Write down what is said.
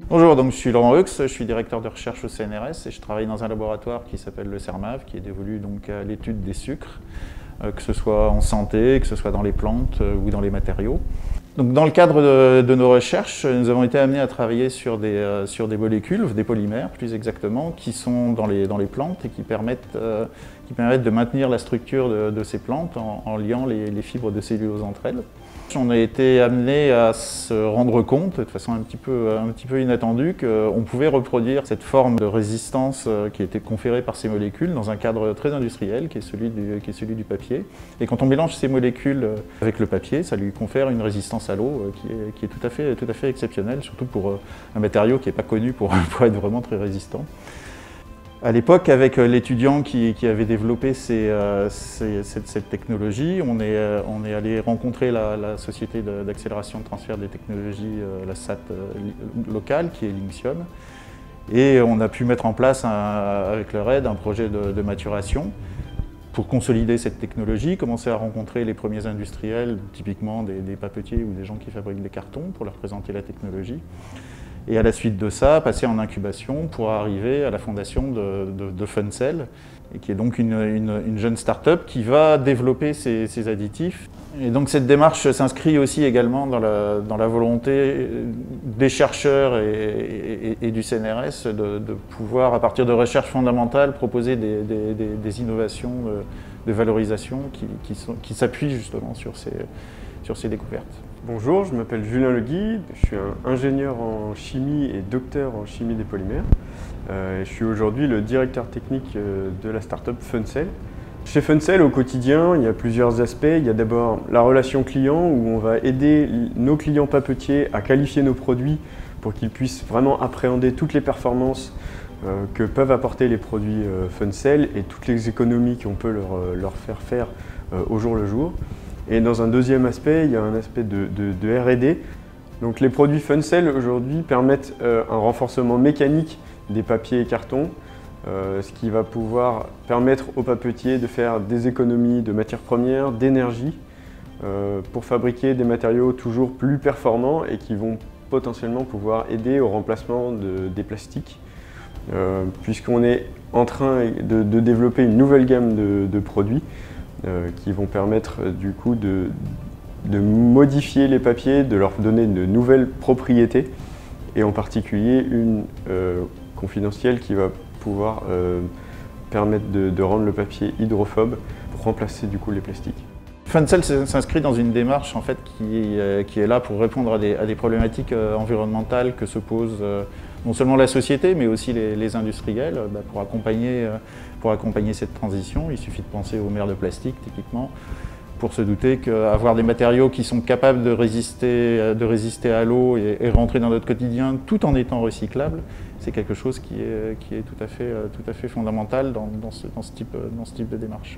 Bonjour, donc je suis Laurent Heux, je suis directeur de recherche au CNRS et je travaille dans un laboratoire qui s'appelle le CERMAV, qui est dévolu donc à l'étude des sucres, que ce soit en santé, que ce soit dans les plantes ou dans les matériaux. Donc dans le cadre de nos recherches, nous avons été amenés à travailler sur des molécules, des polymères plus exactement, qui sont dans les plantes et qui permettent de maintenir la structure de ces plantes en liant les fibres de cellulose entre elles. On a été amené à se rendre compte, de façon un petit peu inattendue, qu'on pouvait reproduire cette forme de résistance qui a été conférée par ces molécules dans un cadre très industriel, qui est celui du papier. Et quand on mélange ces molécules avec le papier, ça lui confère une résistance à l'eau qui est tout à fait exceptionnelle, surtout pour un matériau qui n'est pas connu pour être vraiment très résistant. À l'époque, avec l'étudiant qui avait développé cette technologie, on est allé rencontrer la société d'accélération de transfert des technologies, la SAT locale, qui est Linxion. Et on a pu mettre en place, avec leur aide, un projet de maturation pour consolider cette technologie, commencer à rencontrer les premiers industriels, typiquement des papetiers ou des gens qui fabriquent des cartons, pour leur présenter la technologie. Et à la suite de ça, passer en incubation pour arriver à la fondation de Funcell, qui est donc une jeune start-up qui va développer ces additifs. Et donc cette démarche s'inscrit aussi également dans la volonté des chercheurs et du CNRS de pouvoir, à partir de recherches fondamentales, proposer des innovations de valorisation qui s'appuient justement sur ces découvertes. Bonjour, je m'appelle Julien Legui, je suis un ingénieur en chimie et docteur en chimie des polymères. Je suis aujourd'hui le directeur technique de la start-up Funcell. Chez Funcell, au quotidien, il y a plusieurs aspects. Il y a d'abord la relation client où on va aider nos clients papetiers à qualifier nos produits pour qu'ils puissent vraiment appréhender toutes les performances que peuvent apporter les produits Funcell et toutes les économies qu'on peut leur faire faire au jour le jour. Et dans un deuxième aspect, il y a un aspect de R&D. Donc les produits Funcell aujourd'hui permettent un renforcement mécanique des papiers et cartons, ce qui va pouvoir permettre aux papetiers de faire des économies de matières premières, d'énergie, pour fabriquer des matériaux toujours plus performants et qui vont potentiellement pouvoir aider au remplacement des plastiques, puisqu'on est en train de développer une nouvelle gamme de produits qui vont permettre du coup de modifier les papiers, de leur donner de nouvelles propriétés et en particulier une confidentielle qui va pouvoir permettre de rendre le papier hydrophobe pour remplacer du coup les plastiques. Funcell s'inscrit dans une démarche en fait, qui est là pour répondre à des problématiques environnementales que se pose non seulement la société mais aussi les industriels pour accompagner cette transition. Il suffit de penser aux mers de plastique typiquement pour se douter qu'avoir des matériaux qui sont capables de résister à l'eau et rentrer dans notre quotidien tout en étant recyclables, c'est quelque chose qui est tout à fait fondamental dans ce type de démarche.